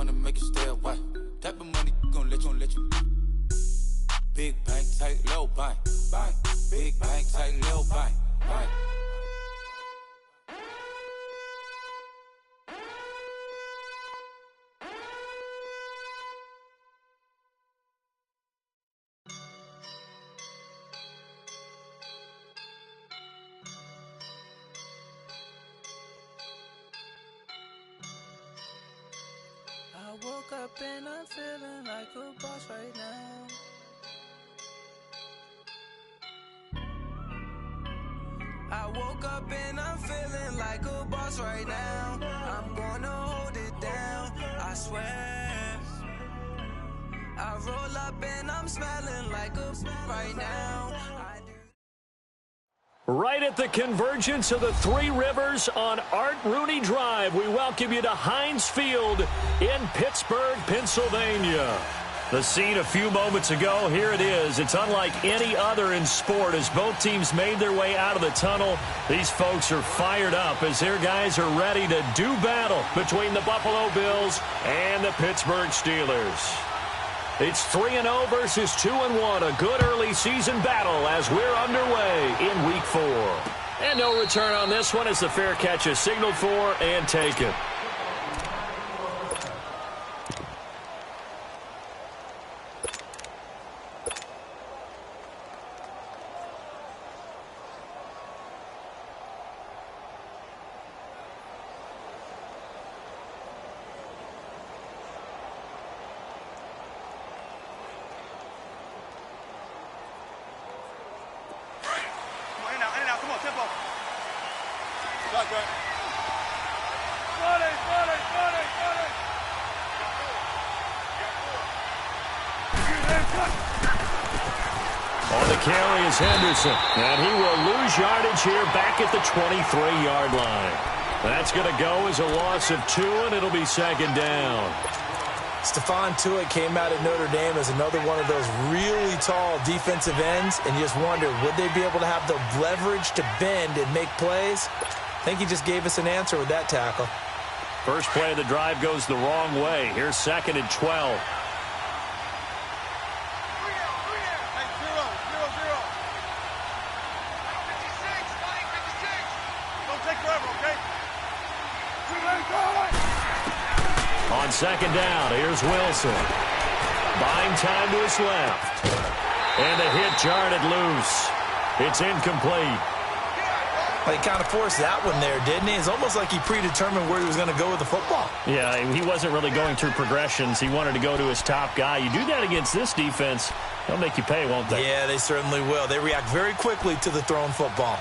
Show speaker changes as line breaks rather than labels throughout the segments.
money make you stay away. Type of money gon' let you. Big bank, tight, low bank. Big bank, tight, low bank.
I woke up and I'm feeling like a boss right now. I woke up and I'm feeling like a boss right now. I'm gonna hold it down, I swear. I roll up and I'm smelling like a right now.
Right at the convergence of the Three Rivers on Art Rooney Drive, we welcome you to Heinz Field in Pittsburgh, Pennsylvania. The scene a few moments ago, here it is. It's unlike any other in sport as both teams made their way out of the tunnel. These folks are fired up as their guys are ready to do battle between the Buffalo Bills and the Pittsburgh Steelers. It's 3-0 versus 2-1, a good early season battle as we're underway in Week 4. And no return on this one as the fair catch is signaled for and taken. On the carry is Henderson, and he will lose yardage here back at the 23-yard line. That's going to go as a loss of 2, and it'll be second down.
Stephon Tuitt came out at Notre Dame as another one of those really tall defensive ends, and you just wonder, would they be able to have the leverage to bend and make plays? I think he just gave us an answer with that tackle.
First play of the drive goes the wrong way. Here's 2nd and 12. On second down, here's Wilson. Buying time to his left. And the hit jarred it loose. It's incomplete.
Well, he kind of forced that one there, didn't he? It's almost like he predetermined where he was going to go with the football.
Yeah, he wasn't really going through progressions. He wanted to go to his top guy. You do that against this defense, they'll make you pay, won't they?
Yeah, they certainly will. They react very quickly to the thrown football.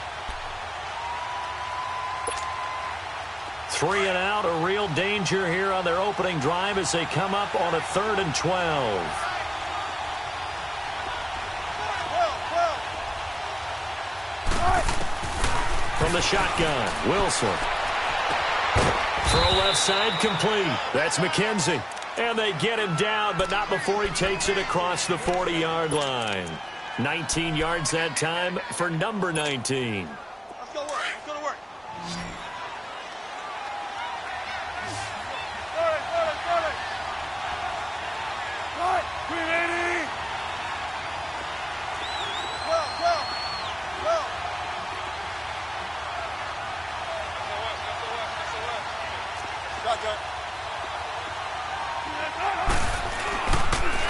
3 and out, a real danger here on their opening drive as they come up on a 3rd and 12. From the shotgun, Wilson. Throw left side complete. That's McKenzie. And they get him down, but not before he takes it across the 40-yard line. 19 yards that time for number 19.
Let's go work. Let's go to work.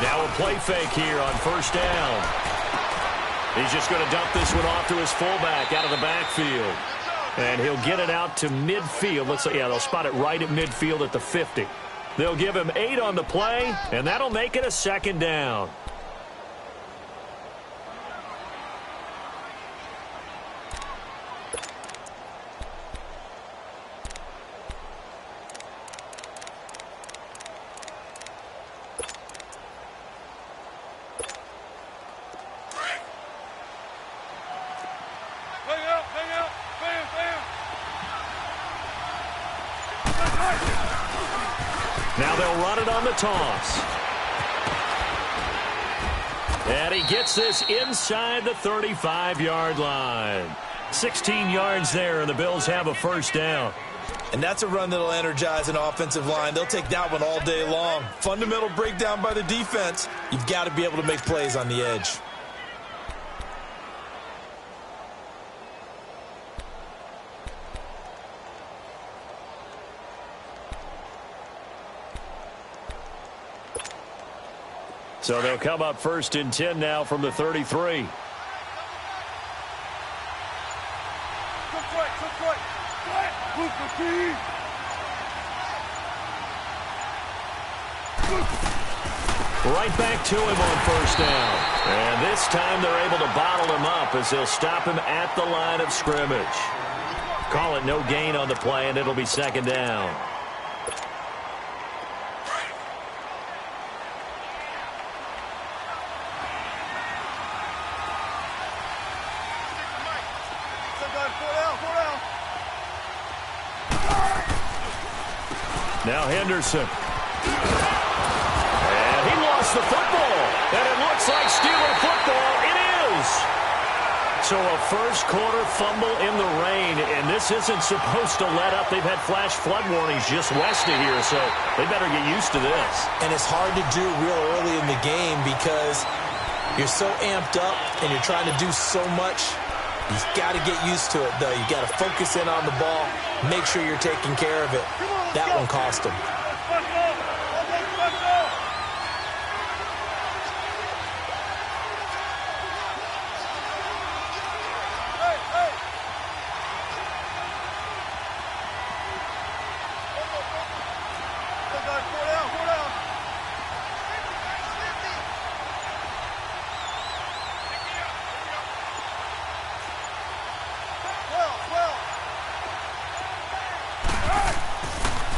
Now a play fake here on first down. He's just going to dump this one off to his fullback out of the backfield. And he'll get it out to midfield. Let's say, yeah, they'll spot it right at midfield at the 50. They'll give him 8 on the play, and that'll make it a second down. Now they'll run it on the toss. And he gets this inside the 35-yard line. 16 yards there, and the Bills have a first down.
And that's a run that'll energize an offensive line. They'll take that one all day long. Fundamental breakdown by the defense. You've got to be able to make plays on the edge.
So they'll come up 1st and 10 now from the 33. Right back to him on 1st down. And this time they're able to bottle him up as they'll stop him at the line of scrimmage. Call it no gain on the play, and it'll be 2nd down. Now Henderson. And he lost the football. And it looks like Steeler football. It is. So a first quarter fumble in the rain. And this isn't supposed to let up. They've had flash flood warnings just west of here. So they better get used to this.
And it's hard to do real early in the game because you're so amped up and you're trying to do so much. You've got to get used to it, though. You've got to focus in on the ball. Make sure you're taking care of it. That one cost him.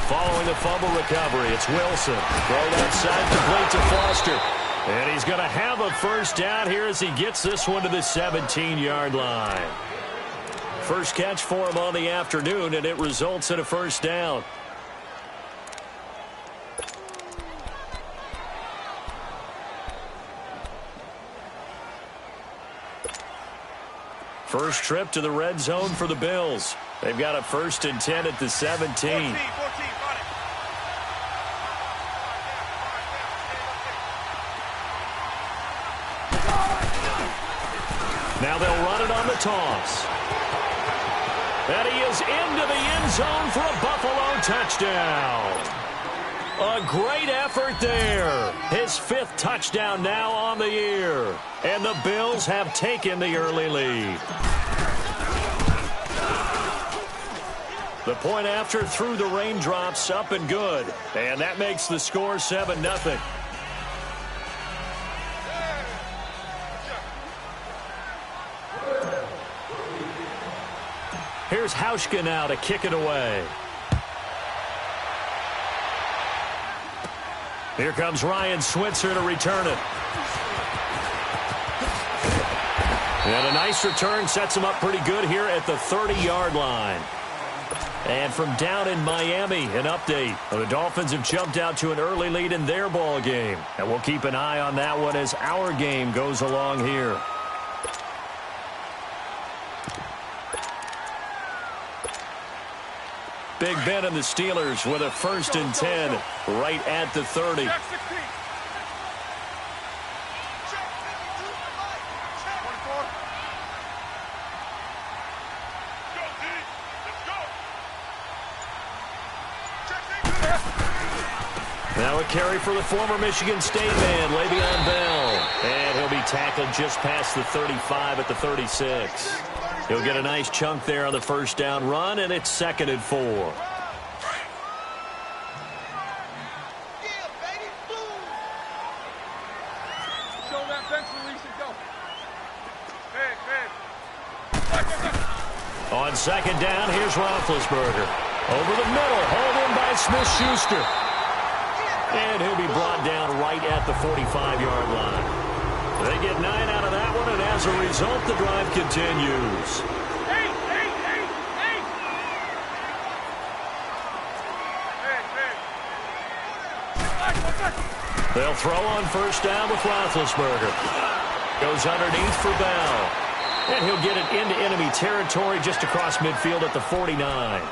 Following the fumble recovery, it's Wilson. Thrown outside, complete to Foster. And he's going to have a 1st down here as he gets this one to the 17-yard line. First catch for him on the afternoon, and it results in a 1st down. First trip to the red zone for the Bills. They've got a 1st and 10 at the 17. Now they'll run it on the toss. And he is into the end zone for a Buffalo touchdown. A great effort there. His 5th touchdown now on the year. And the Bills have taken the early lead. The point after through the raindrops, up and good. And that makes the score 7-0. Here's Hauschka now to kick it away. Here comes Ryan Switzer to return it. And a nice return sets him up pretty good here at the 30-yard line. And from down in Miami, an update. The Dolphins have jumped out to an early lead in their ball game. And we'll keep an eye on that one as our game goes along here. Big Ben and the Steelers with a 1st and 10 right at the 30. Now a carry for the former Michigan State man, Le'Veon Bell. And he'll be tackled just past the 35 at the 36. He'll get a nice chunk there on the 1st down run, and it's 2nd and 4. On 2nd down, here's Roethlisberger. Over the middle, hauled in by Smith-Schuster. And he'll be brought down right at the 45-yard line. They get 9 out of that one, and as a result, the drive continues. They'll throw on 1st down with Roethlisberger. Goes underneath for Bell. And he'll get it into enemy territory just across midfield at the 49.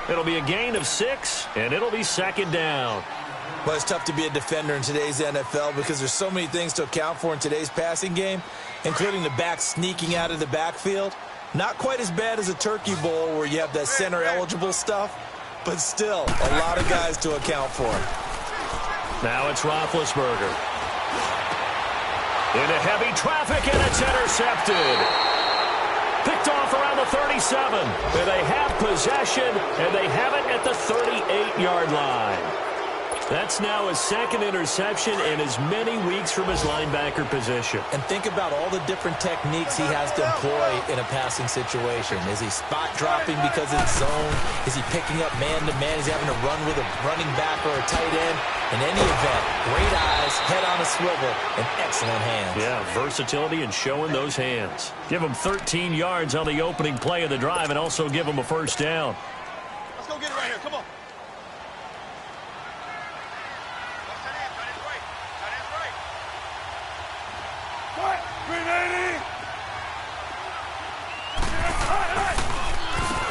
It'll be a gain of 6, and it'll be second down.
Well, it's tough to be a defender in today's NFL because there's so many things to account for in today's passing game, including the back sneaking out of the backfield. Not quite as bad as a turkey bowl where you have that center-eligible stuff, but still a lot of guys to account for.
Now it's Roethlisberger. Into heavy traffic, and it's intercepted. Picked off around the 37. And they have possession, and they have it at the 38-yard line. That's now his second interception in as many weeks from his linebacker position.
And think about all the different techniques he has to employ in a passing situation. Is he spot dropping because it's zone? Is he picking up man-to-man? Is he having to run with a running back or a tight end? In any event, great eyes, head on a swivel, and excellent hands.
Yeah, versatility and showing those hands. Give him 13 yards on the opening play of the drive and also give him a first down.
Let's go get it right here. Come on.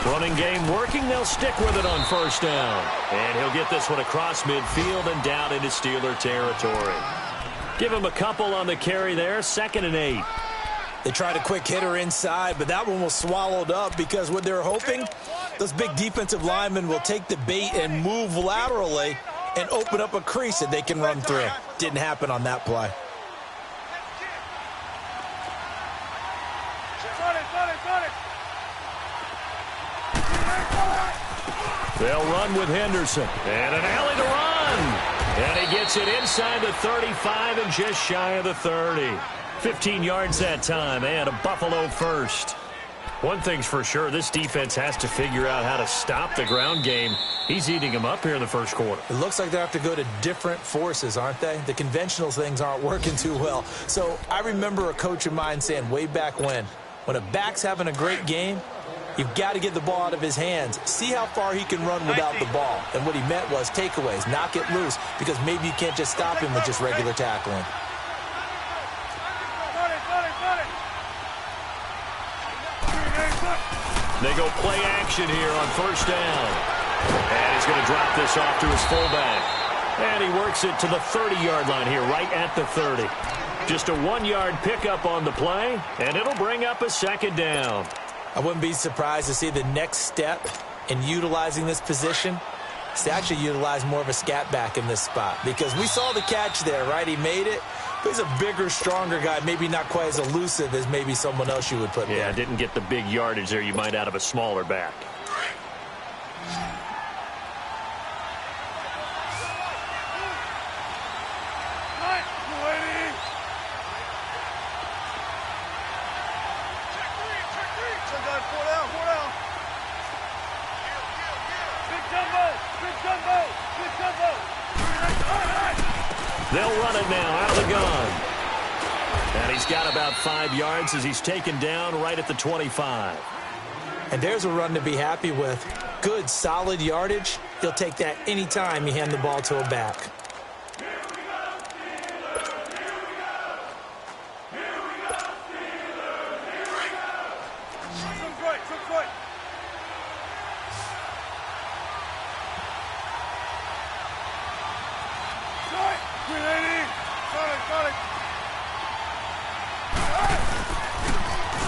Running game working. They'll stick with it on first down. And he'll get this one across midfield and down into Steeler territory. Give him a couple on the carry there. 2nd and 8.
They tried a quick hitter inside, but that one was swallowed up because what they're hoping, those big defensive linemen will take the bait and move laterally and open up a crease that they can run through. Didn't happen on that play.
They'll run with Henderson. And an alley to run. And he gets it inside the 35 and just shy of the 30. 15 yards that time and a Buffalo first. One thing's for sure, this defense has to figure out how to stop the ground game. He's eating them up here in the first quarter.
It looks like they have to go to different forces, aren't they? The conventional things aren't working too well. So I remember a coach of mine saying way back when a back's having a great game, you've got to get the ball out of his hands. See how far he can run without the ball. And what he meant was takeaways, knock it loose, because maybe you can't just stop him with just regular tackling.
They go play action here on first down. And he's going to drop this off to his fullback. And he works it to the 30-yard line here, right at the 30. Just a 1-yard pickup on the play, and it'll bring up a second down.
I wouldn't be surprised to see the next step in utilizing this position is to actually utilize more of a scat back in this spot. Because we saw the catch there, right? He made it. But he's a bigger, stronger guy, maybe not quite as elusive as maybe someone else you would put there.
Yeah, didn't get the big yardage there you might out of a smaller back. They'll run it now out of the gun. And he's got about 5 yards as he's taken down right at the 25.
And there's a run to be happy with. Good, solid yardage. He'll take that anytime you hand the ball to a back.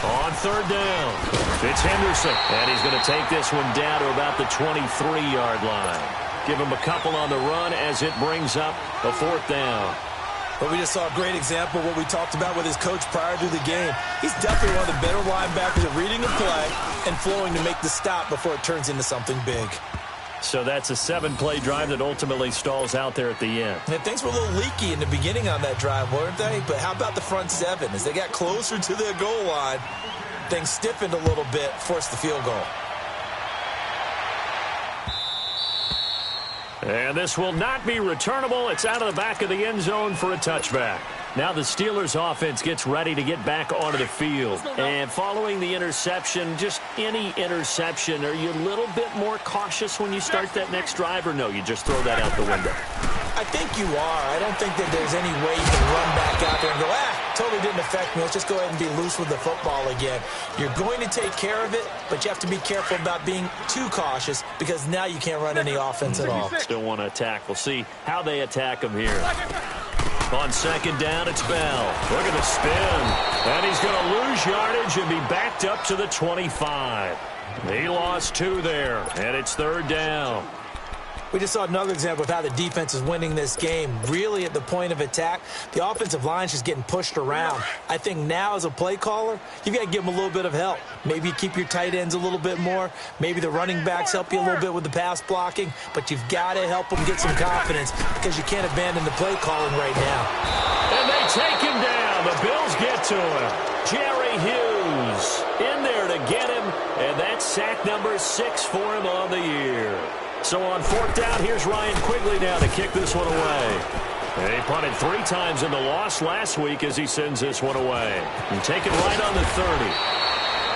On third down, it's Henderson, and he's going to take this one down to about the 23-yard line. Give him a couple on the run as it brings up a 4th down.
But we just saw a great example of what we talked about with his coach prior to the game. He's definitely one of the better linebackers at reading the play and flowing to make the stop before it turns into something big.
So that's a 7-play drive that ultimately stalls out there at the end.
And things were a little leaky in the beginning on that drive, weren't they? But how about the front 7? As they got closer to their goal line, things stiffened a little bit, forced the field goal.
And this will not be returnable. It's out of the back of the end zone for a touchback. Now the Steelers offense gets ready to get back onto the field. And following the interception, just any interception, are you a little bit more cautious when you start that next drive, or no, you just throw that out the window?
I think you are. I don't think that there's any way you can run back out there and go, totally didn't affect me. Let's just go ahead and be loose with the football again. You're going to take care of it, but you have to be careful about being too cautious because now you can't run any offense at all.
Still want to attack. We'll see how they attack him here. On second down, it's Bell. Look at the spin. And he's going to lose yardage and be backed up to the 25. He lost 2 there, and it's third down.
We just saw another example of how the defense is winning this game. Really at the point of attack, the offensive line is just getting pushed around. I think now as a play caller, you've got to give them a little bit of help. Maybe you keep your tight ends a little bit more. Maybe the running backs help you a little bit with the pass blocking. But you've got to help them get some confidence because you can't abandon the play calling right now.
And they take him down. The Bills get to him. Jerry Hughes in there to get him. And that's sack number 6 for him on the year. So on fourth down, here's Ryan Quigley now to kick this one away. He punted 3 times in the loss last week as he sends this one away. And take it right on the 30.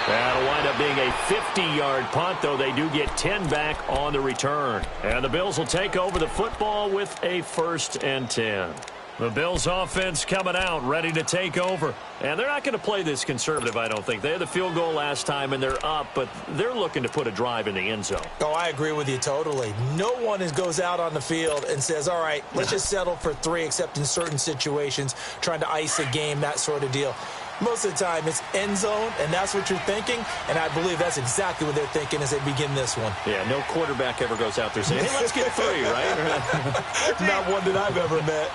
That'll wind up being a 50-yard punt, though they do get 10 back on the return. And the Bills will take over the football with a 1st and 10. The Bills offense coming out, ready to take over. And they're not going to play this conservative, I don't think. They had the field goal last time, and they're up, but they're looking to put a drive in the end zone.
Oh, I agree with you totally. No one goes out on the field and says, all right, let's just settle for 3, except in certain situations, trying to ice a game, that sort of deal. Most of the time, it's end zone, and that's what you're thinking, and I believe that's exactly what they're thinking as they begin this one.
Yeah, no quarterback ever goes out there saying, hey, let's get 3, right?
Not one that I've ever met.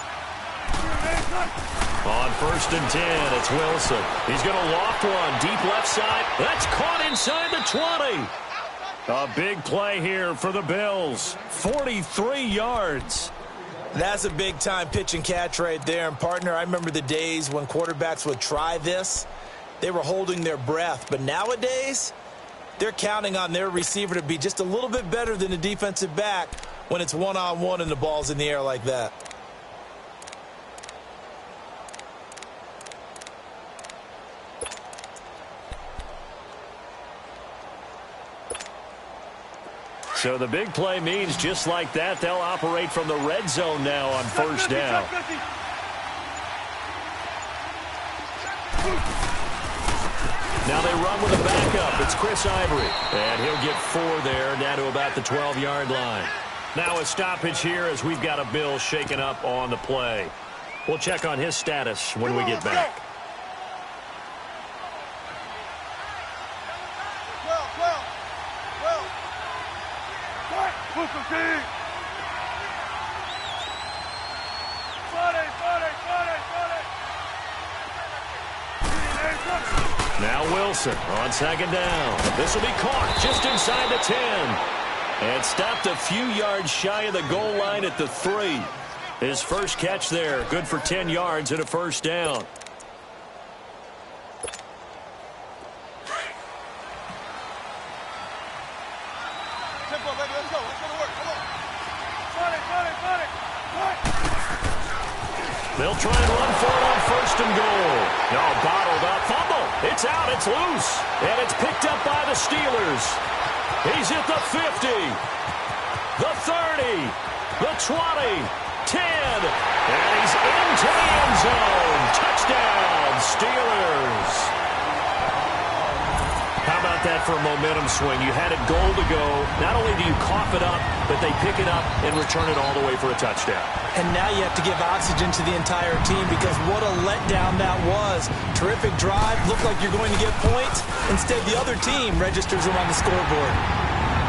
On 1st and 10, it's Wilson. He's going to loft one deep left side. That's caught inside the 20. A big play here for the Bills. 43 yards.
That's a big-time pitch and catch right there. And, partner, I remember the days when quarterbacks would try this. They were holding their breath. But nowadays, they're counting on their receiver to be just a little bit better than the defensive back when it's one-on-one and the ball's in the air like that.
So the big play means just like that, they'll operate from the red zone now on 1st down. Now they run with a backup. It's Chris Ivory. And he'll get 4 there, down to about the 12-yard line. Now a stoppage here as we've got a Bill shaken up on the play. We'll check on his status when we get back. Now Wilson on second down. This will be caught just inside the 10. And stopped a few yards shy of the goal line at the 3. His first catch there, good for 10 yards and a 1st down. They'll try and run for it on 1st and goal. No, bottled up. Fumble. It's out. It's loose. And it's picked up by the Steelers. He's at the 50. The 30. The 20. 10. And he's into the end zone. Touchdown, Steelers. How about that for a momentum swing? You had it goal to go. Not only do you cough it up, but they pick it up and return it all the way for a touchdown.
And now you have to give oxygen to the entire team because what a letdown that was. Terrific drive. Looked like you're going to get points. Instead, the other team registers them on the scoreboard.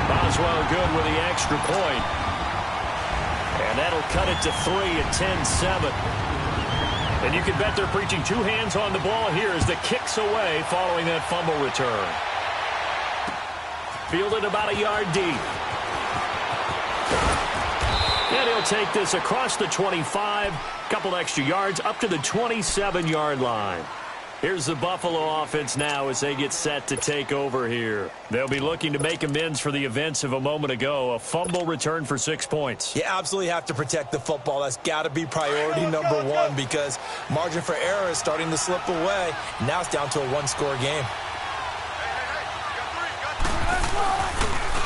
Boswell good with the extra point. And that'll cut it to 3 at 10-7. And you can bet they're preaching 2 hands on the ball here as the kick's away following that fumble return. Fielded about a yard deep. And he'll take this across the 25. Couple extra yards up to the 27-yard line. Here's the Buffalo offense now as they get set to take over here. They'll be looking to make amends for the events of a moment ago. A fumble return for 6 points.
You absolutely have to protect the football. That's got to be priority number 1 because margin for error is starting to slip away. Now it's down to a 1-score game.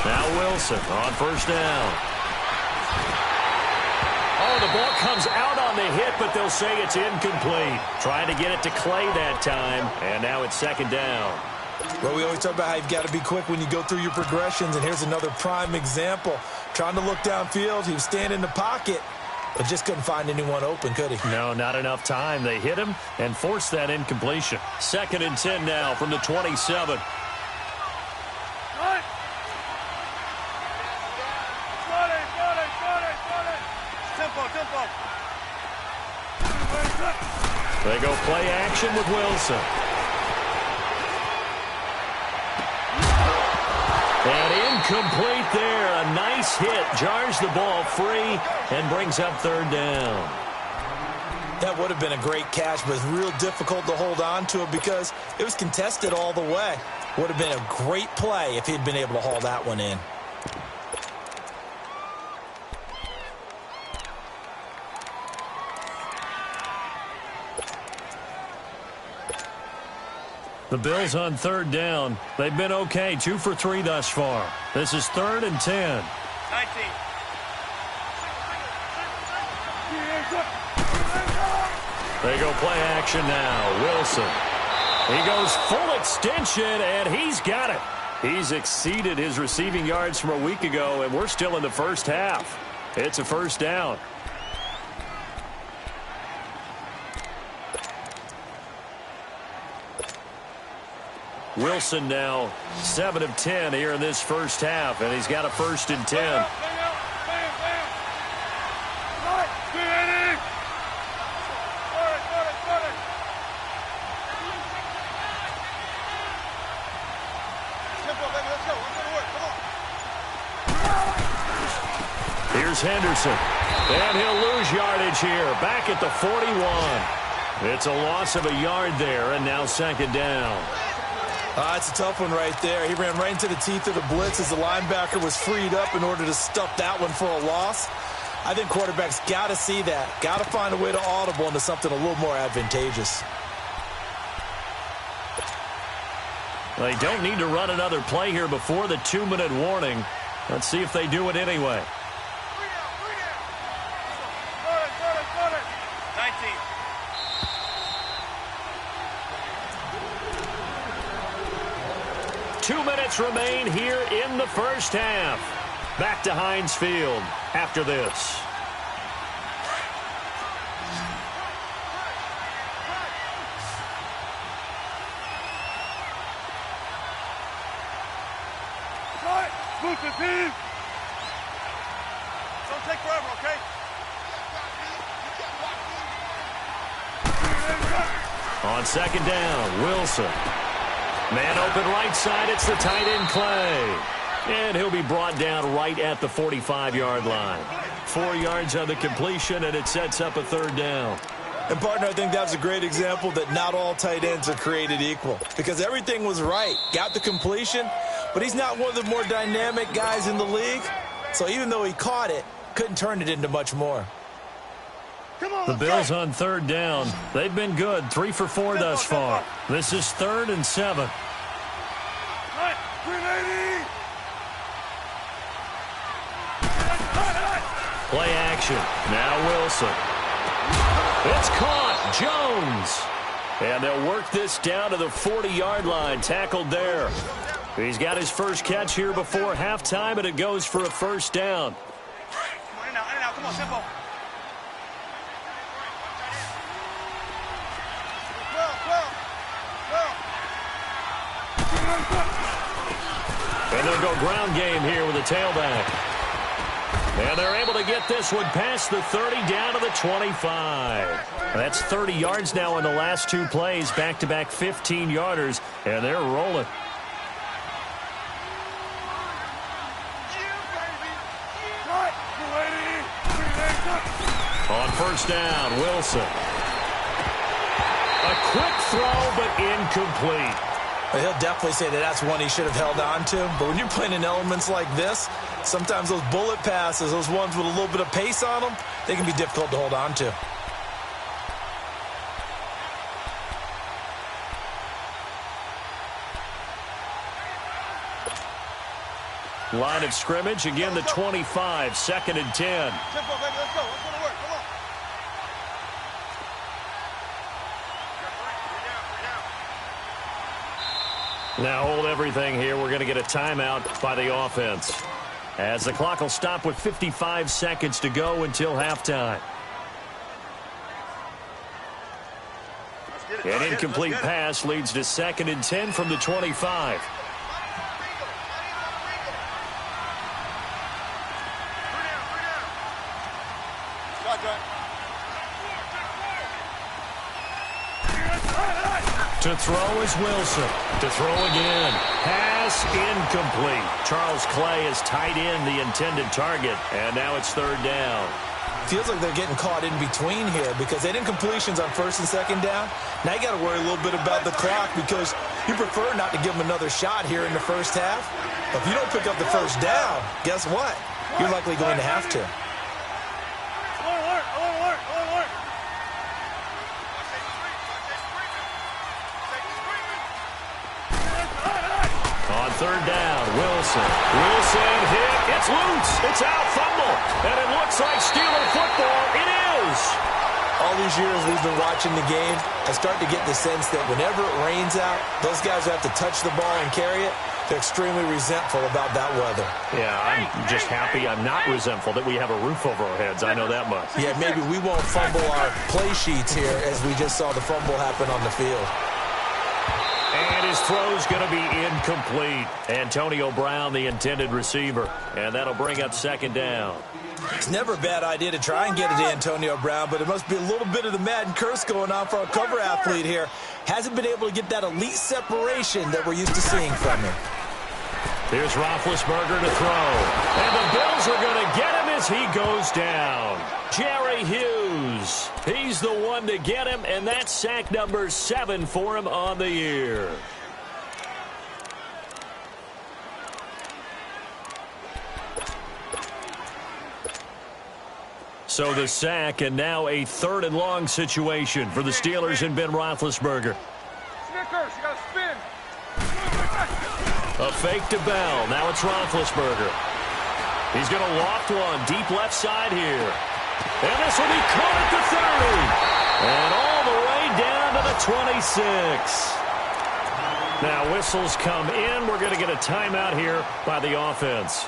Now Wilson on 1st down.
All
the ball comes out on the hit, but they'll say it's incomplete. Trying to get it to Clay that time, and now it's second down.
Well, we always talk about how you've got to be quick when you go through your progressions, and here's another prime example. Trying to look downfield, he was standing in the pocket, but just couldn't find anyone open, could he?
No, not enough time. They hit him and forced that incompletion. 2nd and 10 now from the 27. They go play action with Wilson. And incomplete there. A nice hit. Jars the ball free and brings up 3rd down.
That would have been a great catch, but it's real difficult to hold on to it because it was contested all the way. Would have been a great play if he'd been able to haul that one in.
The Bills on 3rd down. They've been okay, 2 for 3 thus far. This is 3rd and 10.
19.
They go play action now. Wilson. He goes full extension, and he's got it. He's exceeded his receiving yards from a week ago, and we're still in the first half. It's a 1st down. Wilson now 7 of 10 here in this first half, and he's got a 1st and 10. Here's Henderson, and he'll lose yardage here, back at the 41. It's a loss of a yard there, and now 2nd down.
It's a tough one right there. He ran right into the teeth of the blitz as the linebacker was freed up in order to stuff that one for a loss. I think quarterbacks got to see that. Got to find a way to audible into something a little more advantageous.
They don't need to run another play here before the 2-minute warning. Let's see if they do it anyway. 2 minutes remain here in the first half. Back to Heinz Field after this.
Move the team. Don't take forever, okay?
On 2nd down, Wilson. Man open right side, it's the tight end Clay. And he'll be brought down right at the 45-yard line. 4 yards on the completion, and it sets up a 3rd down.
And, partner, I think that's a great example that not all tight ends are created equal. Because everything was right. Got the completion, but he's not one of the more dynamic guys in the league. So even though he caught it, couldn't turn it into much more.
The Bills on 3rd down. They've been good, 3 for 4 thus far. This is 3rd and 7. Play action. Now Wilson. It's caught. Jones. And they'll work this down to the 40-yard line. Tackled there. He's got his first catch here before halftime, and it goes for a 1st down.
Come on, in and out. Come on, tempo.
And they'll go ground game here with a tailback. And they're able to get this one past the 30 down to the 25. That's 30 yards now in the last 2 plays, back-to-back 15-yarders, and they're rolling. On 1st down, Wilson. A quick throw, but incomplete.
He'll definitely say that that's one he should have held on to. But when you're playing in elements like this, sometimes those bullet passes, those ones with a little bit of pace on them, they can be difficult to hold on to.
Line of scrimmage, again the 25, 2nd and 10.
Tempo, baby, let's go. Let's go to work. Come on.
Now hold everything here. We're going to get a timeout by the offense, as the clock will stop with 55 seconds to go until halftime. An incomplete pass leads to 2nd and 10 from the 25. To throw is Wilson. To throw again. Pass incomplete. Charles Clay has tied in the intended target, and now it's 3rd down.
Feels like they're getting caught in between here because they did incompletions on 1st and 2nd down. Now you got to worry a little bit about the clock because you prefer not to give them another shot here in the first half. But if you don't pick up the 1st down, guess what? You're likely going to have to.
On 3rd down, Wilson. Wilson hit. It's loose. It's out. Fumble. And it looks like Steeler football. It is.
All these years we've been watching the game, I start to get the sense that whenever it rains out, those guys who have to touch the ball and carry it, they're extremely resentful about that weather.
Yeah, I'm just happy I'm not resentful that we have a roof over our heads. I know that much.
Yeah, maybe we won't fumble our play sheets here as we just saw the fumble happen on the field.
And his throw's going to be incomplete. Antonio Brown, the intended receiver. And that'll bring up 2nd down.
It's never a bad idea to try and get it to Antonio Brown, but it must be a little bit of the Madden curse going on for our cover athlete here. Hasn't been able to get that elite separation that we're used to seeing from him.
Here's Roethlisberger to throw. And the Bills are going to get him as he goes down. Jerry Hughes. He's the one to get him, and that's sack number 7 for him on the year. So the sack, and now a 3rd and long situation for the Steelers and Ben Roethlisberger.
Snickers, you got to spin.
A fake to Bell. Now it's Roethlisberger. He's going to loft one deep left side here. And this will be caught at the 30. And all the way down to the 26. Now whistles come in. We're going to get a timeout here by the offense,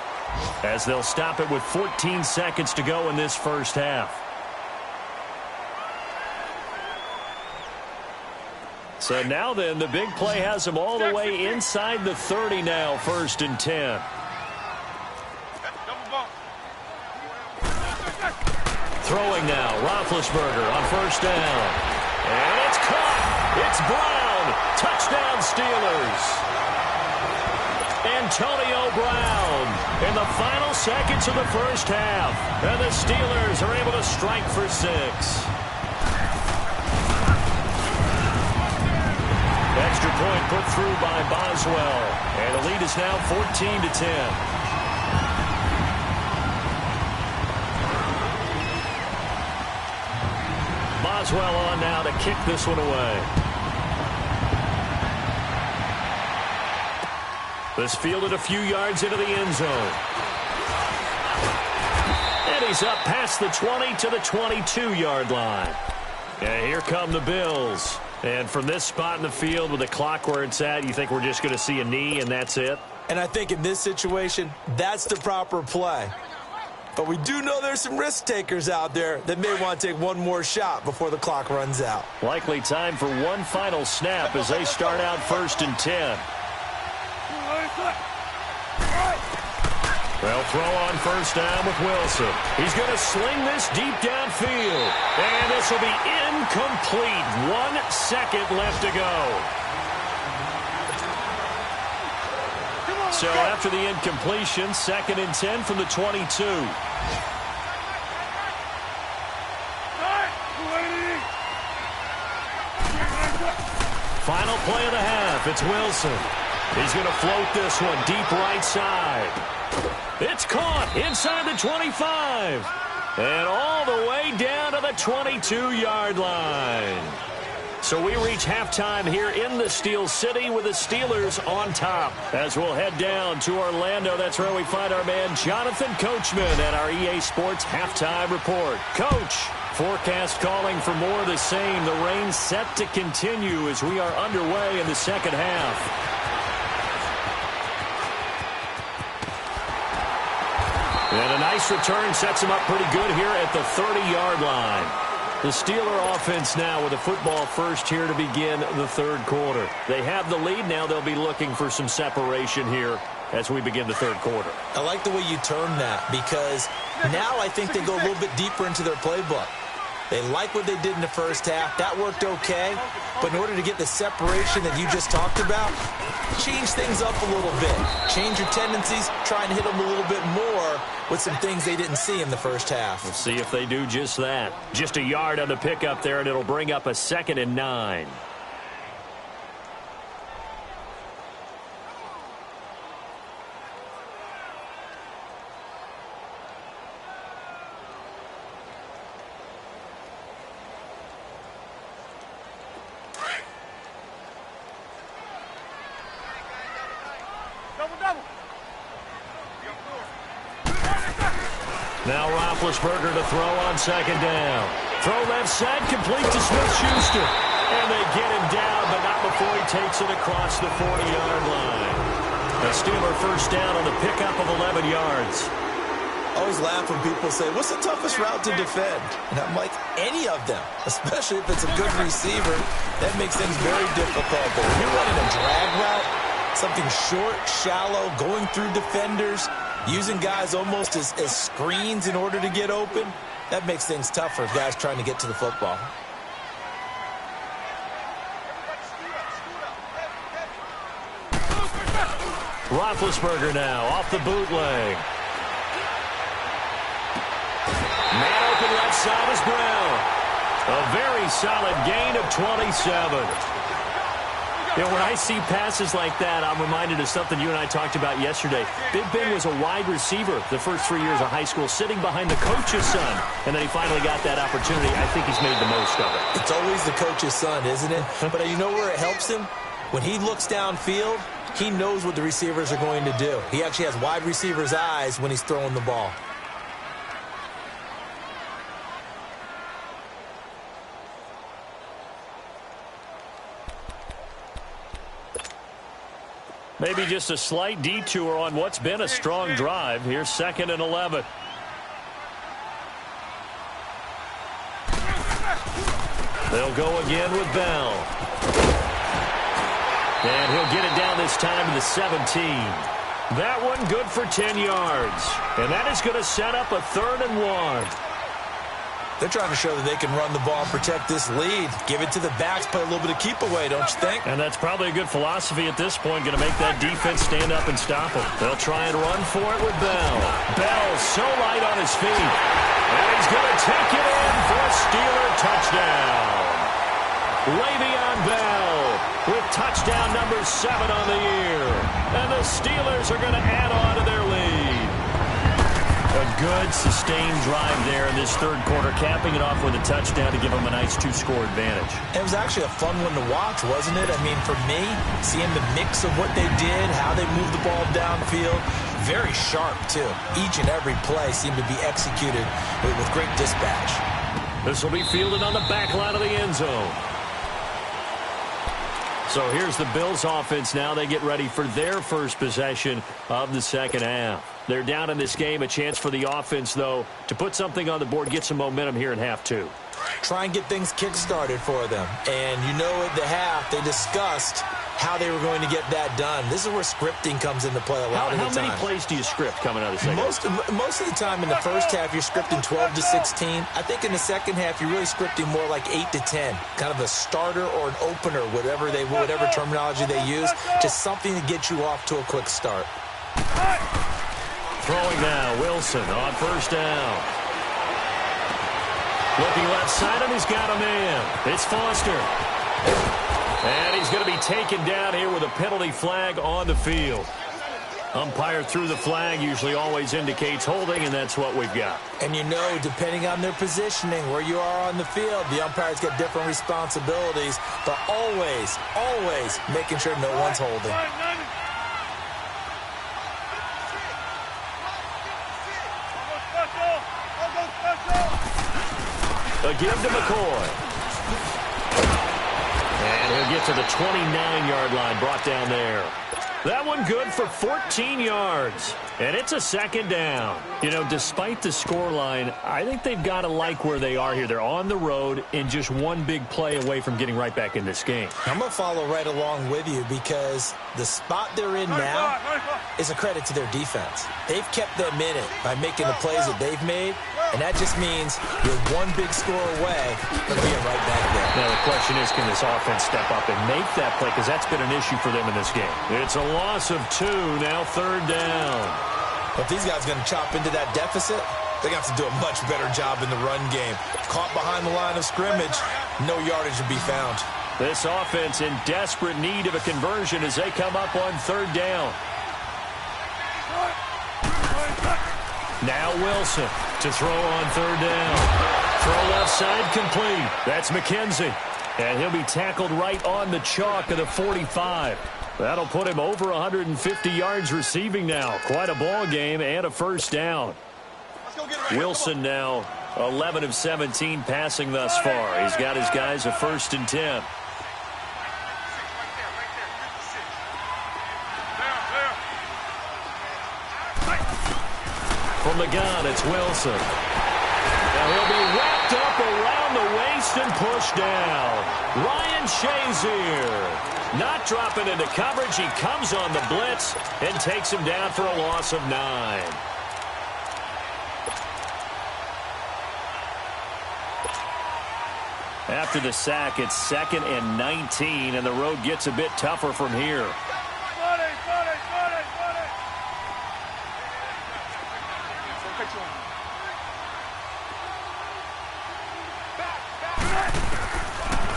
as they'll stop it with 14 seconds to go in this first half. So now then, the big play has them all the way inside the 30 now, 1st and 10. Throwing now, Roethlisberger on 1st down. And it's caught. It's Brown. Touchdown Steelers. Antonio Brown in the final seconds of the first half. And the Steelers are able to strike for 6. Extra point put through by Boswell. And the lead is now 14-10. Boswell on now to kick this one away. This fielded a few yards into the end zone. And he's up past the 20 to the 22-yard line. And here come the Bills. And from this spot in the field with the clock where it's at, you think we're just going to see a knee and that's it?
And I think in this situation, that's the proper play. But we do know there's some risk takers out there that may want to take one more shot before the clock runs out.
Likely time for one final snap as they start out 1st and 10. They'll throw on 1st down with Wilson. He's going to sling this deep downfield. And this will be incomplete. 1 second left to go. So after the incompletion, 2nd and 10 from the 22. Final play of the half. It's Wilson. He's going to float this one deep right side. It's caught inside the 25. And all the way down to the 22-yard line. So we reach halftime here in the Steel City with the Steelers on top. As we'll head down to Orlando, that's where we find our man Jonathan Coachman at our EA Sports Halftime Report. Coach, forecast calling for more of the same. The rain set to continue as we are underway in the second half. And a nice return sets him up pretty good here at the 30-yard line. The Steeler offense now with a football first here to begin the third quarter. They have the lead. Now they'll be looking for some separation here as we begin the third quarter.
I like the way you term that, because now I think they go a little bit deeper into their playbook. They like what they did in the first half. That worked okay. But in order to get the separation that you just talked about, change things up a little bit. Change your tendencies. Try and hit them a little bit more with some things they didn't see in the first half.
We'll see if they do just that. Just a yard on the pickup there, and it'll bring up a 2nd and 9. Now Roethlisberger to throw on 2nd down. Throw left side, complete to Smith-Schuster. And they get him down, but not before he takes it across the 40-yard line. A Steeler first down on the pickup of 11 yards.
I always laugh when people say, what's the toughest route to defend? And I'm like, any of them, especially if it's a good receiver. That makes things very difficult. But if you're running a drag route, something short, shallow, going through defenders, using guys almost as screens in order to get open, that makes things tough for guys trying to get to the football.
Roethlisberger now off the bootleg. Man open left side is Brown. A very solid gain of 27. You know, when I see passes like that, I'm reminded of something you and I talked about yesterday. Big Ben was a wide receiver the first 3 years of high school, sitting behind the coach's son, and then he finally got that opportunity. I think he's made the most of it.
It's always the coach's son, isn't it? But you know where it helps him? When he looks downfield, he knows what the receivers are going to do. He actually has wide receivers' eyes when he's throwing the ball.
Maybe just a slight detour on what's been a strong drive. Here's 2nd and 11. They'll go again with Bell. And he'll get it down this time to the 17. That one good for 10 yards. And that is going to set up a 3rd and 1.
They're trying to show that they can run the ball and protect this lead. Give it to the backs, play a little bit of keep away, don't you think?
And that's probably a good philosophy at this point, going to make that defense stand up and stop them. They'll try and run for it with Bell. Bell so light on his feet. And he's going to take it in for a Steeler touchdown. Le'Veon Bell with touchdown number 7 on the year. And the Steelers are going to add on to their lead. A good, sustained drive there in this third quarter, capping it off with a touchdown to give them a nice 2-score advantage.
It was actually a fun one to watch, wasn't it? I mean, for me, seeing the mix of what they did, how they moved the ball downfield, very sharp, too. Each and every play seemed to be executed with great dispatch.
This will be fielded on the back line of the end zone. So here's the Bills offense now. They get ready for their first possession of the second half. They're down in this game. A chance for the offense, though, to put something on the board, get some momentum here in half 2.
Try and get things kick-started for them. And you know at the half, they discussed how they were going to get that done. This is where scripting comes into play a lot of the time.
How many plays do you script coming out of the second half?
Most of the time in the first half, you're scripting 12 to 16. I think in the second half, you're really scripting more like 8 to 10. Kind of a starter or an opener, whatever terminology they use, just something to get you off to a quick start.
Throwing now, Wilson on first down. Looking left side, and he's got a man. It's Foster. And he's going to be taken down here with a penalty flag on the field. Umpire threw the flag, usually always indicates holding, and that's what we've got.
And you know, depending on their positioning, where you are on the field, the umpire's got different responsibilities, but always, always making sure no one's holding.
A give to McCoy. And he'll get to the 29-yard line, brought down there. That one good for 14 yards. And it's a second down. You know, despite the scoreline, I think they've got to like where they are here. They're on the road and just one big play away from getting right back in this game.
I'm going to follow right along with you because the spot they're in now is a credit to their defense. They've kept them in it by making the plays that they've made, and that just means you're one big score away from being right back there.
Now the question is, can this offense step up and make that play? Because that's been an issue for them in this game. It's a loss of 2, now third down.
If these guys are going to chop into that deficit, they're going to have to do a much better job in the run game. Caught behind the line of scrimmage, no yardage to be found.
This offense in desperate need of a conversion as they come up on third down. Now Wilson to throw on third down. Throw left side complete. That's McKenzie. And he'll be tackled right on the chalk of the 45. That'll put him over 150 yards receiving now. Quite a ball game and a first down. Wilson now 11 of 17 passing thus far. He's got his guys a 1st and 10. From the gun, it's Wilson. Now he'll be wrapped up around the waist and pushed down. Ryan Shazier not dropping into coverage. He comes on the blitz and takes him down for a loss of 9. After the sack, it's 2nd and 19, and the road gets a bit tougher from here.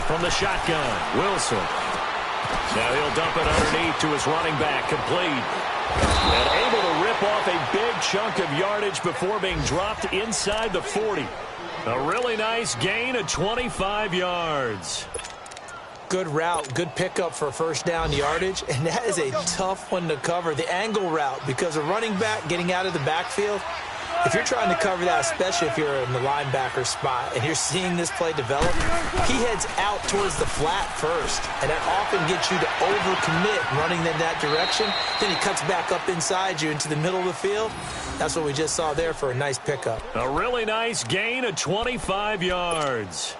From the shotgun, Wilson. Now he'll dump it underneath to his running back, complete. And able to rip off a big chunk of yardage before being dropped inside the 40. A really nice gain of 25 yards.
Good route, good pickup for first down yardage, and that is a tough one to cover. The angle route, because a running back getting out of the backfield, if you're trying to cover that, especially if you're in the linebacker spot and you're seeing this play develop, he heads out towards the flat first, and that often gets you to overcommit running in that direction. Then he cuts back up inside you into the middle of the field. That's what we just saw there for a nice pickup.
A really nice gain of 25 yards.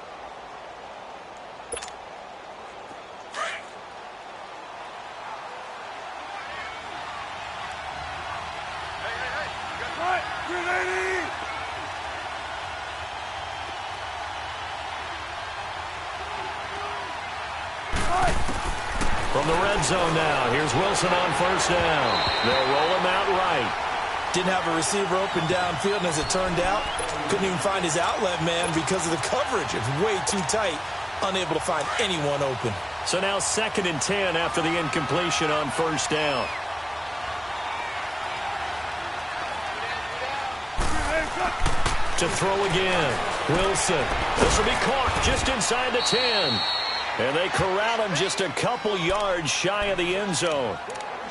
From the red zone now, here's Wilson on first down. They'll roll him out right.
Didn't have a receiver open downfield, and as it turned out, couldn't even find his outlet man because of the coverage. It's way too tight, unable to find anyone open.
So now 2nd and 10 after the incompletion on first down. To throw again, Wilson. This will be caught just inside the 10. And they corral him just a couple yards shy of the end zone.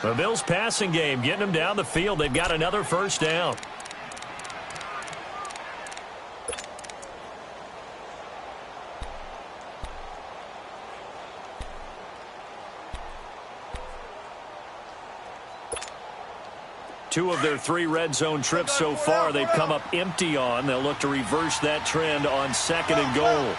The Bills' passing game getting them down the field. They've got another first down. Two of their 3 red zone trips so far, they've come up empty on. They'll look to reverse that trend on 2nd and goal.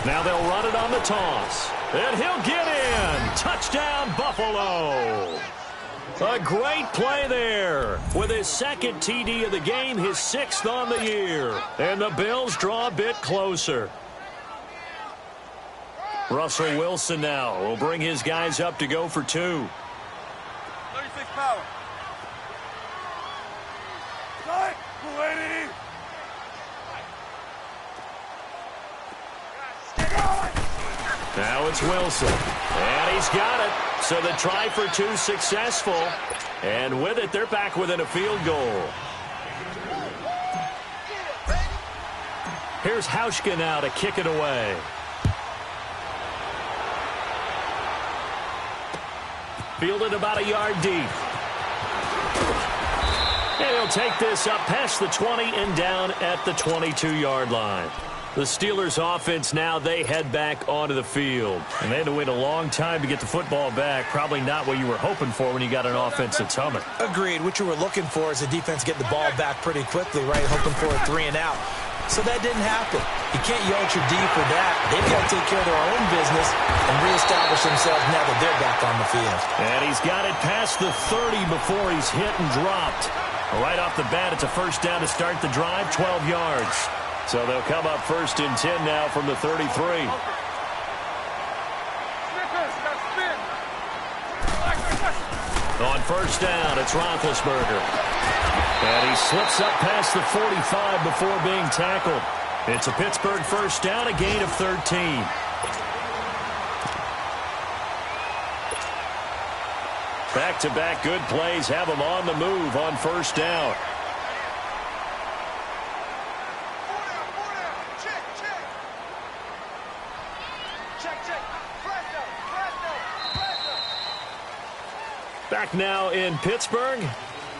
Now they'll run it on the toss. And he'll get in. Touchdown, Buffalo. A great play there. With his 2nd TD of the game, his 6th on the year. And the Bills draw a bit closer. Russell Wilson now will bring his guys up to go for 2.
36 power.
Now it's Wilson. And he's got it. So the try for 2 successful. And with it, they're back within a field goal. Here's Hauschka now to kick it away. Fielded about a yard deep. And he'll take this up past the 20 and down at the 22-yard line. The Steelers offense now, they head back onto the field. And they had to wait a long time to get the football back. Probably not what you were hoping for when you got an offense that's humming.
Agreed. What you were looking for is the defense getting the ball back pretty quickly, right? Hoping for a 3 and out. So that didn't happen. You can't yell at your D for that. They've got to take care of their own business and reestablish themselves now that they're back on the field.
And he's got it past the 30 before he's hit and dropped. Right off the bat, it's a first down to start the drive, 12 yards. So they'll come up 1st and 10 now from the 33. On first down, it's Roethlisberger. And he slips up past the 45 before being tackled. It's a Pittsburgh first down, a gain of 13. Back-to-back good plays have them on the move on first down. Back now in Pittsburgh.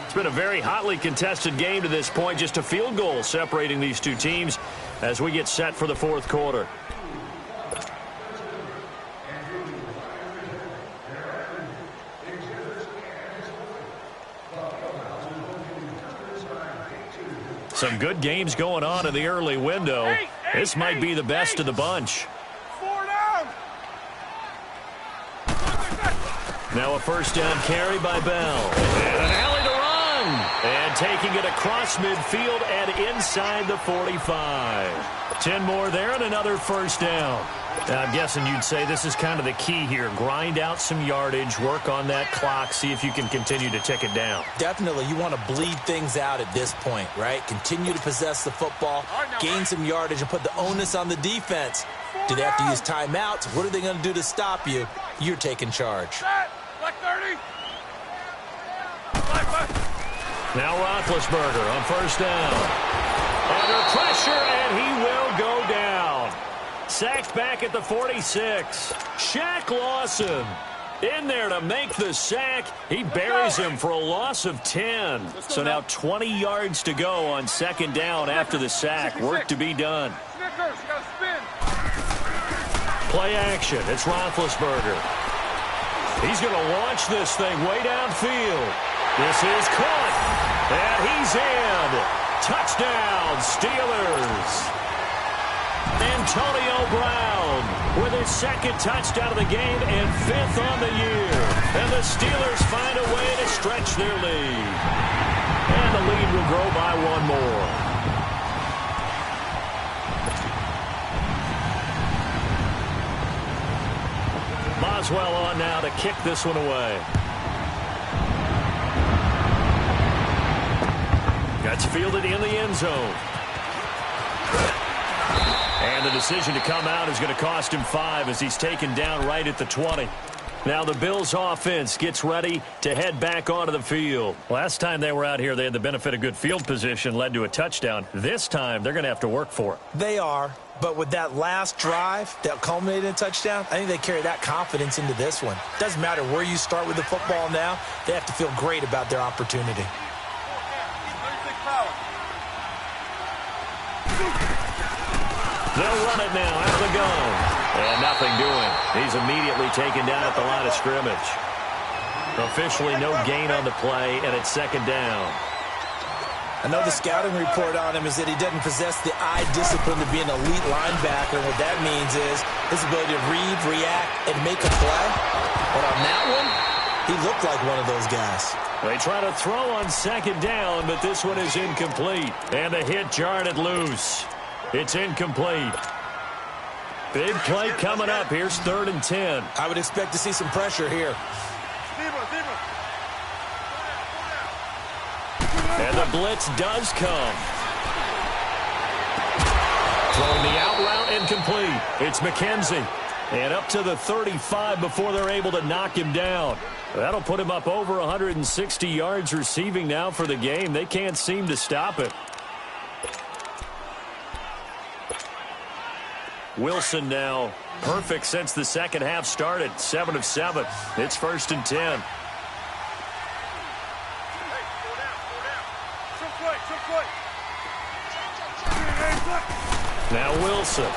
It's been a very hotly contested game to this point. Just a field goal separating these two teams as we get set for the fourth quarter. Some good games going on in the early window. This might be the best of the bunch. Now a first down carry by Bell. And an alley to run. And taking it across midfield and inside the 45. 10 more there and another first down. Now, I'm guessing you'd say this is kind of the key here. Grind out some yardage, work on that clock, see if you can continue to tick it down.
Definitely. You want to bleed things out at this point, right? Continue to possess the football, gain some yardage, and put the onus on the defense. Do they have to use timeouts? What are they going to do to stop you? You're taking charge.
Now Roethlisberger on first down. Under pressure, and he will go down. Sacked back at the 46. Shaq Lawson in there to make the sack. He buries him for a loss of 10. So now 20 yards to go on second down after the sack. Work to be done. Play action. It's Roethlisberger. He's going to launch this thing way downfield. This is caught. And he's in. Touchdown, Steelers. Antonio Brown with his second touchdown of the game and 5th on the year. And the Steelers find a way to stretch their lead. And the lead will grow by one more. Boswell on now to kick this one away. That's fielded in the end zone. And the decision to come out is going to cost him 5 as he's taken down right at the 20. Now the Bills offense gets ready to head back onto the field. Last time they were out here, they had the benefit of good field position, led to a touchdown. This time, they're going to have to work for it.
They are, but with that last drive that culminated in a touchdown, I think they carry that confidence into this one. Doesn't matter where you start with the football now, they have to feel great about their opportunity.
They'll run it now out of the gun. And nothing doing. He's immediately taken down at the line of scrimmage. Officially no gain on the play, and it's second down.
I know the scouting report on him is that he doesn't possess the eye discipline to be an elite linebacker. And what that means is his ability to read, react, and make a play. But on that one, he looked like one of those guys.
They try to throw on second down, but this one is incomplete. And the hit jarred it loose. It's incomplete. Big play coming up. Here's 3rd and 10.
I would expect to see some pressure here.
And the blitz does come. Throwing the out route incomplete. It's McKenzie. And up to the 35 before they're able to knock him down. That'll put him up over 160 yards receiving now for the game. They can't seem to stop it. Wilson now perfect since the second half started. 7 of 7. It's 1st and 10. Now Wilson.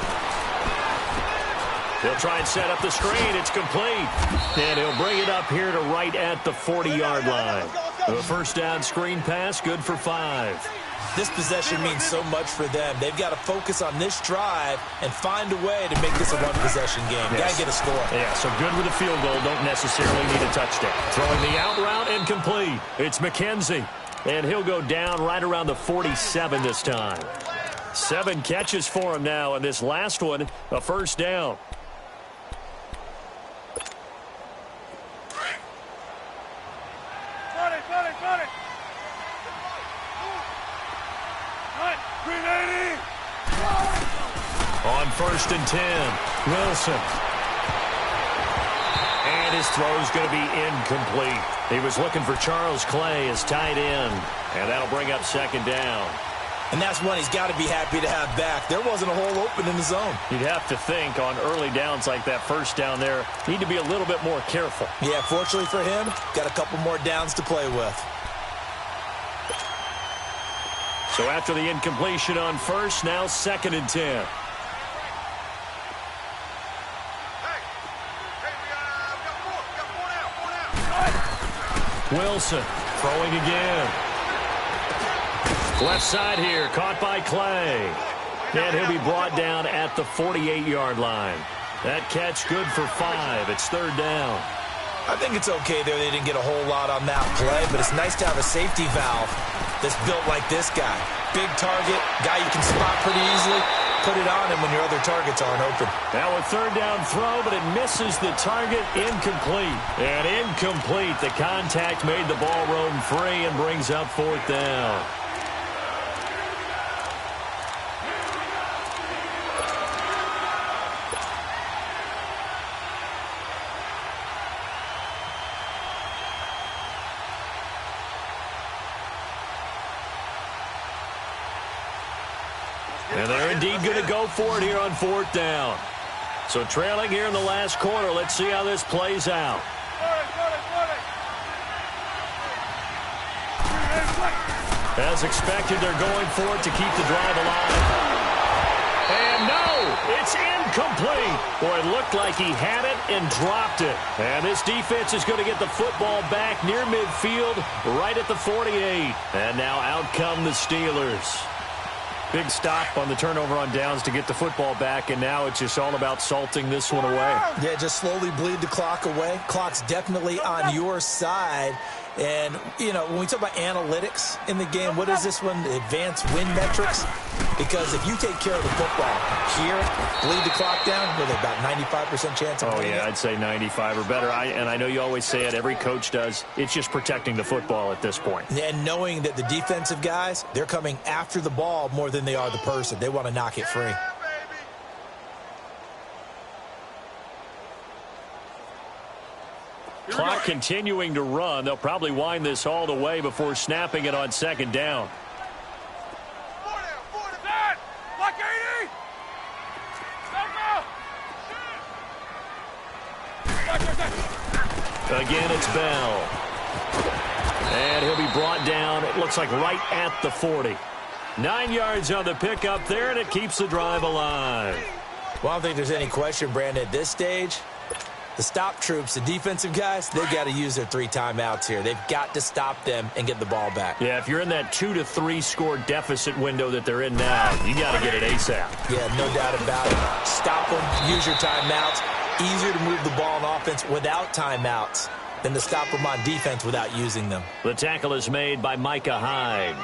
He'll try and set up the screen. It's complete. And he'll bring it up here to right at the 40-yard line. The first down screen pass, good for 5.
This possession means so much for them. They've got to focus on this drive and find a way to make this a one-possession game.
Yes.
Got to get a score.
Yeah, so good with a field goal. Don't necessarily need a touchdown. Throwing the out route incomplete. It's McKenzie. And he'll go down right around the 47 this time. 7 catches for him now, and this last one, a first down. On 1st and 10, Wilson. And his throw's going to be incomplete. He was looking for Charles Clay as tight end, and that'll bring up 2nd down.
And that's one he's got to be happy to have back. There wasn't a hole open in the zone.
You'd have to think on early downs like that first down there, need to be a little bit more careful.
Yeah, fortunately for him, got a couple more downs to play with.
So after the incompletion on 1st, now 2nd and 10. Wilson throwing again. Left side here, caught by Clay. And he'll be brought down at the 48-yard line. That catch good for 5. It's 3rd down.
I think it's okay there. They didn't get a whole lot on that play, but it's nice to have a safety valve that's built like this guy. Big target, guy you can spot pretty easily. Put it on him when your other targets aren't open.
Now a 3rd down throw, but it misses the target. Incomplete. And incomplete. The contact made the ball roam free and brings up 4th down. And they're indeed going to go for it here on 4th down. So trailing here in the last quarter. Let's see how this plays out. As expected, they're going for it to keep the drive alive. And no, it's incomplete. Boy, it looked like he had it and dropped it. And this defense is going to get the football back near midfield, right at the 48. And now out come the Steelers. Big stop on the turnover on downs to get the football back, and now it's just all about salting this one away.
Yeah, just slowly bleed the clock away. Clock's definitely on your side. And, you know, when we talk about analytics in the game, what is this one? Advanced win metrics? Because if you take care of the football here, bleed the clock down, with about 95% chance of winning.
Oh, yeah, I'd say 95 or better. And I know you always say it, every coach does. It's just protecting the football at this point.
And knowing that the defensive guys, they're coming after the ball more than they are the person. They want to knock it free.
Clock continuing to run. They'll probably wind this all the way before snapping it on 2nd down. Again, it's Bell. And he'll be brought down, it looks like right at the 40. 9 yards on the pickup there, and it keeps the drive alive.
Well, I don't think there's any question, Brandon, at this stage. The stop troops, the defensive guys, they've got to use their 3 timeouts here. They've got to stop them and get the ball back.
Yeah, if you're in that 2 to 3 score deficit window that they're in now, you got to get it ASAP.
Yeah, no doubt about it. Stop them, use your timeouts. Easier to move the ball on offense without timeouts than to stop them on defense without using them.
The tackle is made by Micah Hyde.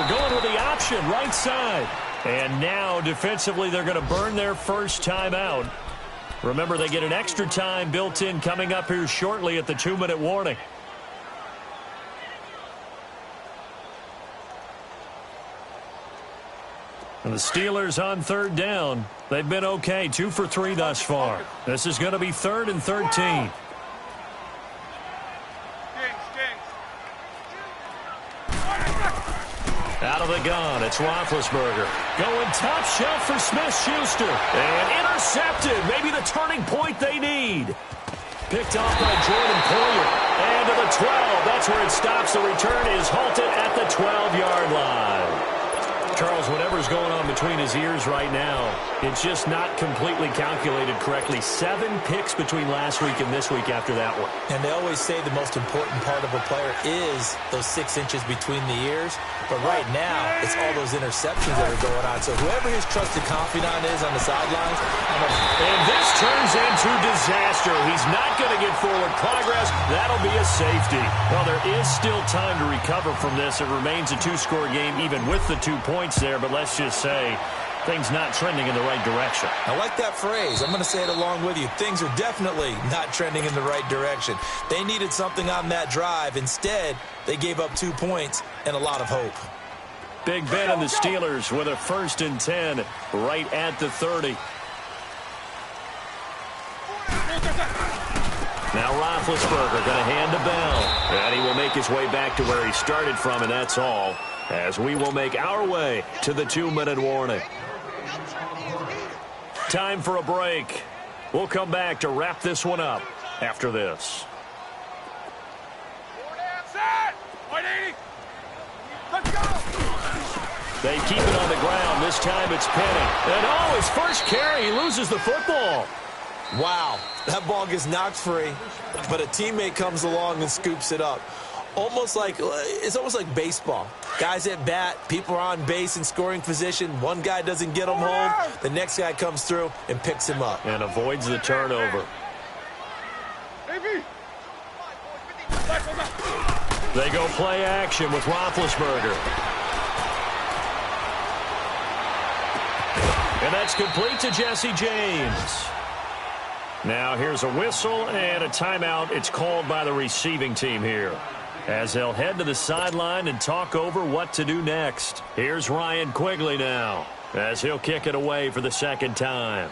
Going with the option, right side. And now, defensively, they're going to burn their first timeout. Remember, they get an extra time built in coming up here shortly at the 2-minute warning. The Steelers on third down. They've been okay, 2 for 3 thus far. This is going to be 3rd and 13. Out of the gun, it's Roethlisberger. Going top shelf for Smith-Schuster. And intercepted. Maybe the turning point they need. Picked off by Jordan Poyer. And to the 12. That's where it stops. The return is halted at the 12-yard line. Charles, whatever's going on between his ears right now, it's just not completely calculated correctly. 7 picks between last week and this week after that one.
And they always say the most important part of a player is those 6 inches between the ears. But right now, it's all those interceptions that are going on. So whoever his trusted confidant is on the sidelines.
And this turns into disaster. He's not going to get forward progress. That'll be a safety. Well, there is still time to recover from this. It remains a 2-score game even with the 2 points there. But let's just say things not trending in the right direction.
I like that phrase. I'm going to say it along with you. Things are definitely not trending in the right direction. They needed something on that drive. Instead, they gave up 2 points and a lot of hope.
Big Ben and the Steelers with a 1st and 10 right at the 30. Now Roethlisberger going to hand to Bell. And he will make his way back to where he started from, and that's all, as we will make our way to the 2-minute warning. Time for a break. We'll come back to wrap this one up after this. They keep it on the ground. This time it's Penny. And oh, his first carry, he loses the football.
Wow, that ball gets knocked free, but a teammate comes along and scoops it up. It's almost like baseball. Guys at bat, people are on base in scoring position. One guy doesn't get him home. The next guy comes through and picks him up.
And avoids the turnover. They go play action with Roethlisberger. And that's complete to Jesse James. Now here's a whistle and a timeout. It's called by the receiving team here, as they'll head to the sideline and talk over what to do next. Here's Ryan Quigley now, as he'll kick it away for the 2nd time.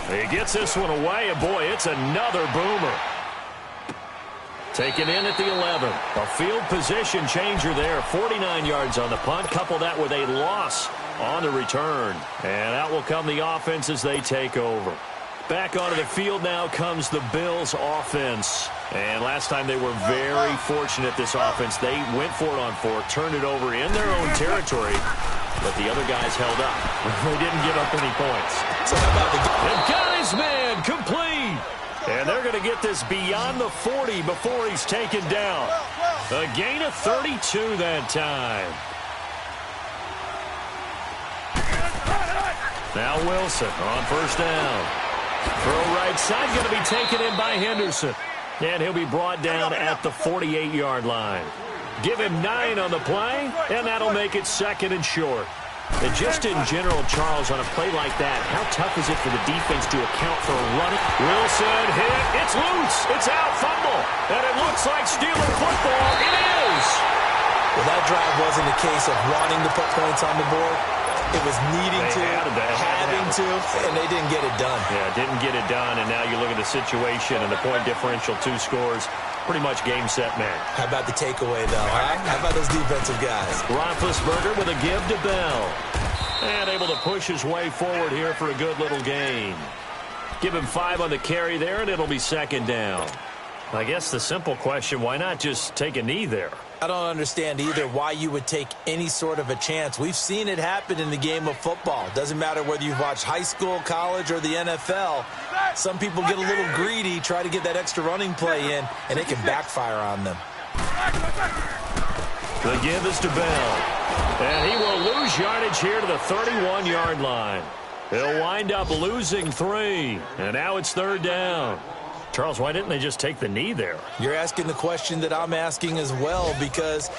He gets this one away, and boy, it's another boomer. Taken in at the 11. A field position changer there. 49 yards on the punt. Couple that with a loss on the return. And out will come the offense as they take over. Back onto the field now comes the Bills offense. And last time they were very fortunate, this offense. They went for it on 4, turned it over in their own territory, but the other guys held up. They didn't give up any points.
So how about
and got his man complete. And they're going to get this beyond the 40 before he's taken down. A gain of 32 that time. Now Wilson on 1st down. Throw right side going to be taken in by Henderson. And he'll be brought down at the 48-yard line. Give him 9 on the play, and that'll make it 2nd and short. And just in general, Charles, on a play like that, how tough is it for the defense to account for a running? Wilson hit. It's loose. It's out. Fumble. And it looks like Steeler football. It is.
Well, that drive wasn't a case of wanting to put points on the board. It was needing to, having to, and they didn't get it done.
Yeah, didn't get it done, and now you look at the situation and the point differential, 2 scores, pretty much game, set, match.
How about the takeaway, though, huh? How about those defensive guys?
Roethlisberger with a give to Bell. And able to push his way forward here for a good little gain. Give him 5 on the carry there, and it'll be 2nd down. I guess the simple question, why not just take a knee there?
I don't understand either why you would take any sort of a chance. We've seen it happen in the game of football. Doesn't matter whether you've watched high school, college, or the NFL. Some people get a little greedy, try to get that extra running play in, and it can backfire on them.
The give is to Bell. And he will lose yardage here to the 31-yard line. He'll wind up losing 3. And now it's 3rd down. Charles, why didn't they just take the knee there?
You're asking the question that I'm asking as well, because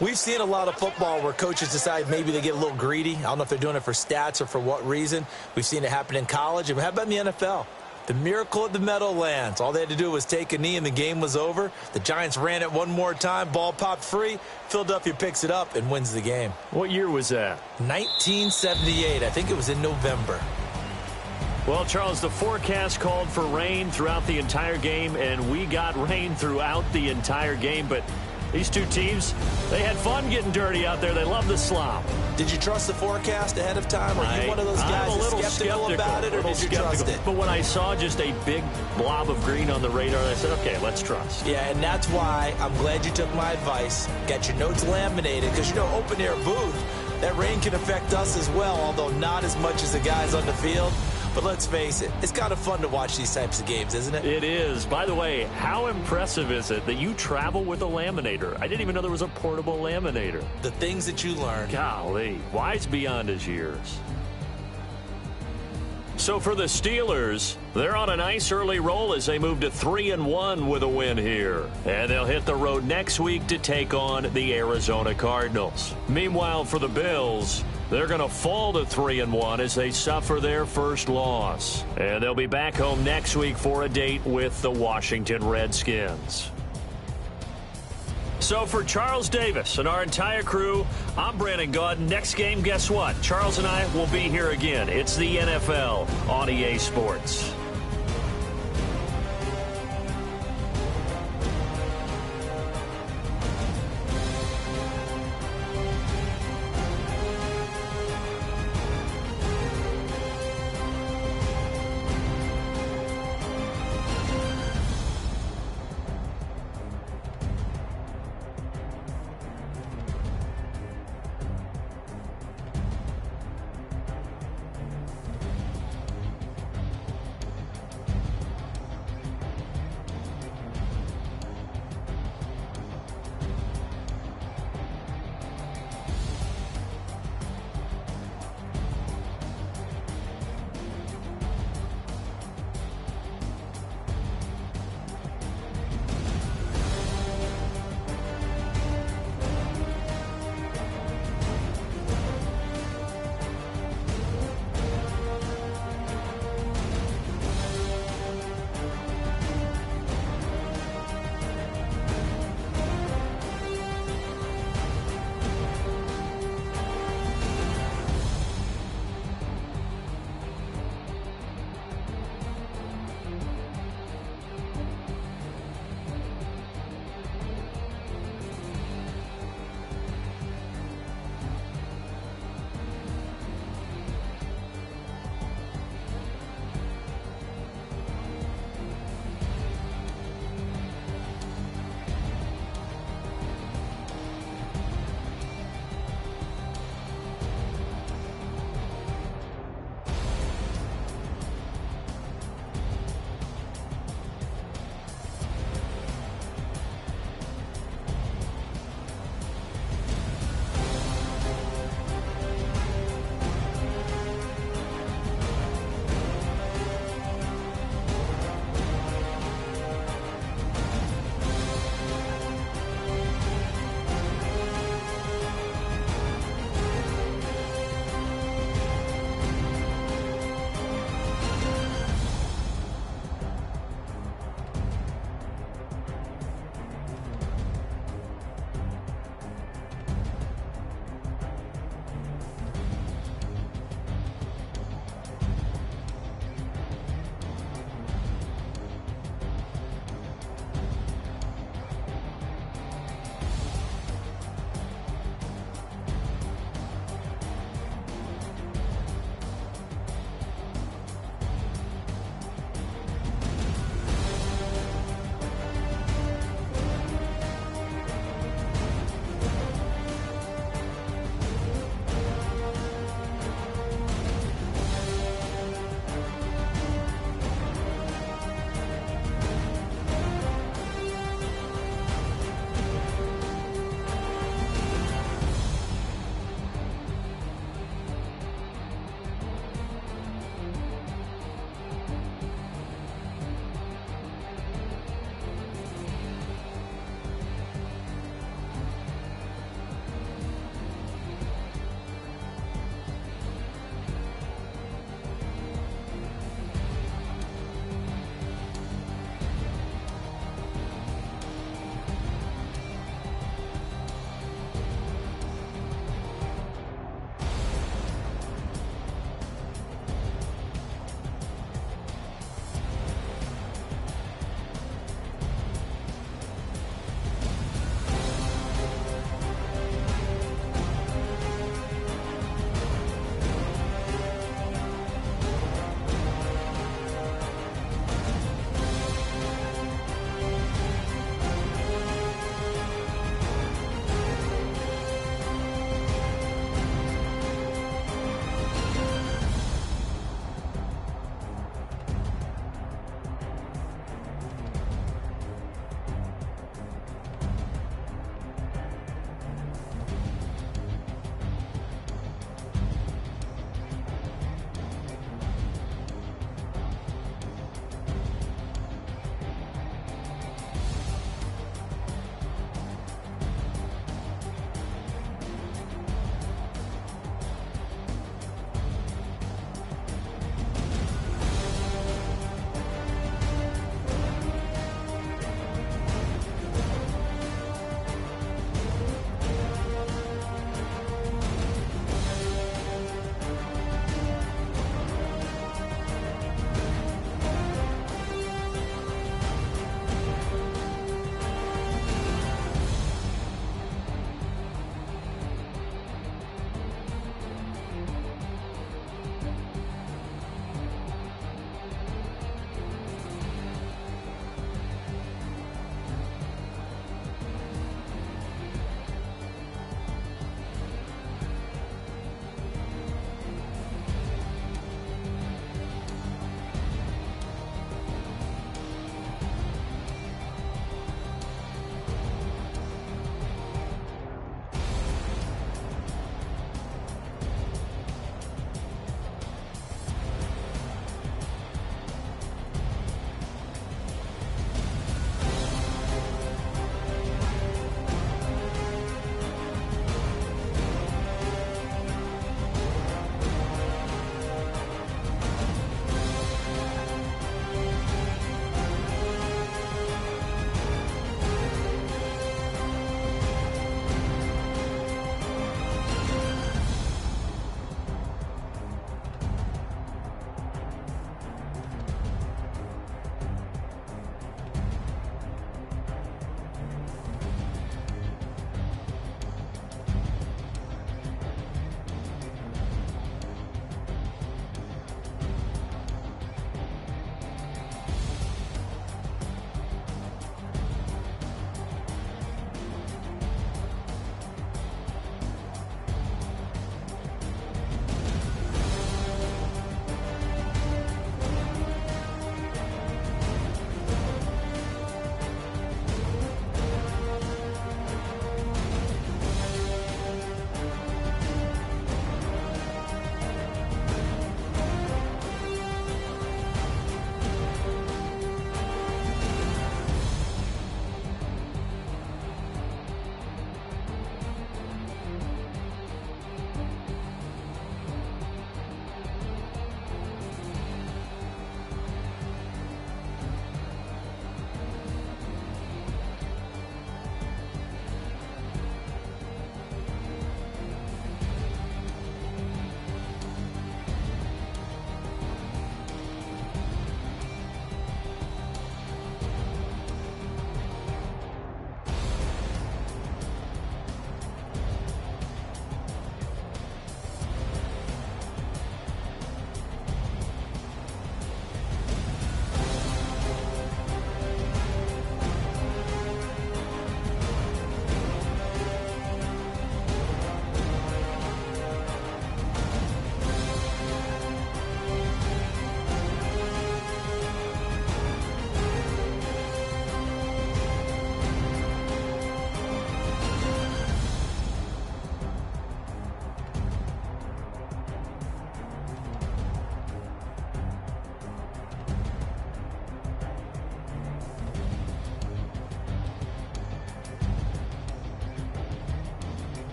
we've seen a lot of football where coaches decide maybe they get a little greedy. I don't know if they're doing it for stats or for what reason. We've seen it happen in college. And how about in the NFL? The miracle of the Meadowlands. All they had to do was take a knee and the game was over. The Giants ran it one more time. Ball popped free. Philadelphia picks it up and wins the game.
What year was that?
1978. I think it was in November.
Well, Charles, the forecast called for rain throughout the entire game, and we got rain throughout the entire game. But these two teams, they had fun getting dirty out there. They love the slop.
Did you trust the forecast ahead of time? Are you one of those guys
I'm a little
skeptical about it, or did you trust it?
But when I saw just a big blob of green on the radar, I said, okay, let's trust.
Yeah, and that's why I'm glad you took my advice. Got your notes laminated, because, you know, open-air booth, that rain can affect us as well, although not as much as the guys on the field. But let's face it, it's kind of fun to watch these types of games, isn't it?
It is. By the way, how impressive is it that you travel with a laminator? I didn't even know there was a portable laminator.
The things that you learn.
Golly, wise beyond his years. So for the Steelers, they're on a nice early roll as they move to 3-1 with a win here. And they'll hit the road next week to take on the Arizona Cardinals. Meanwhile, for the Bills, they're going to fall to 3-1 as they suffer their first loss. And they'll be back home next week for a date with the Washington Redskins. So for Charles Davis and our entire crew, I'm Brandon Gaudin. Next game, guess what? Charles and I will be here again. It's the NFL on EA Sports.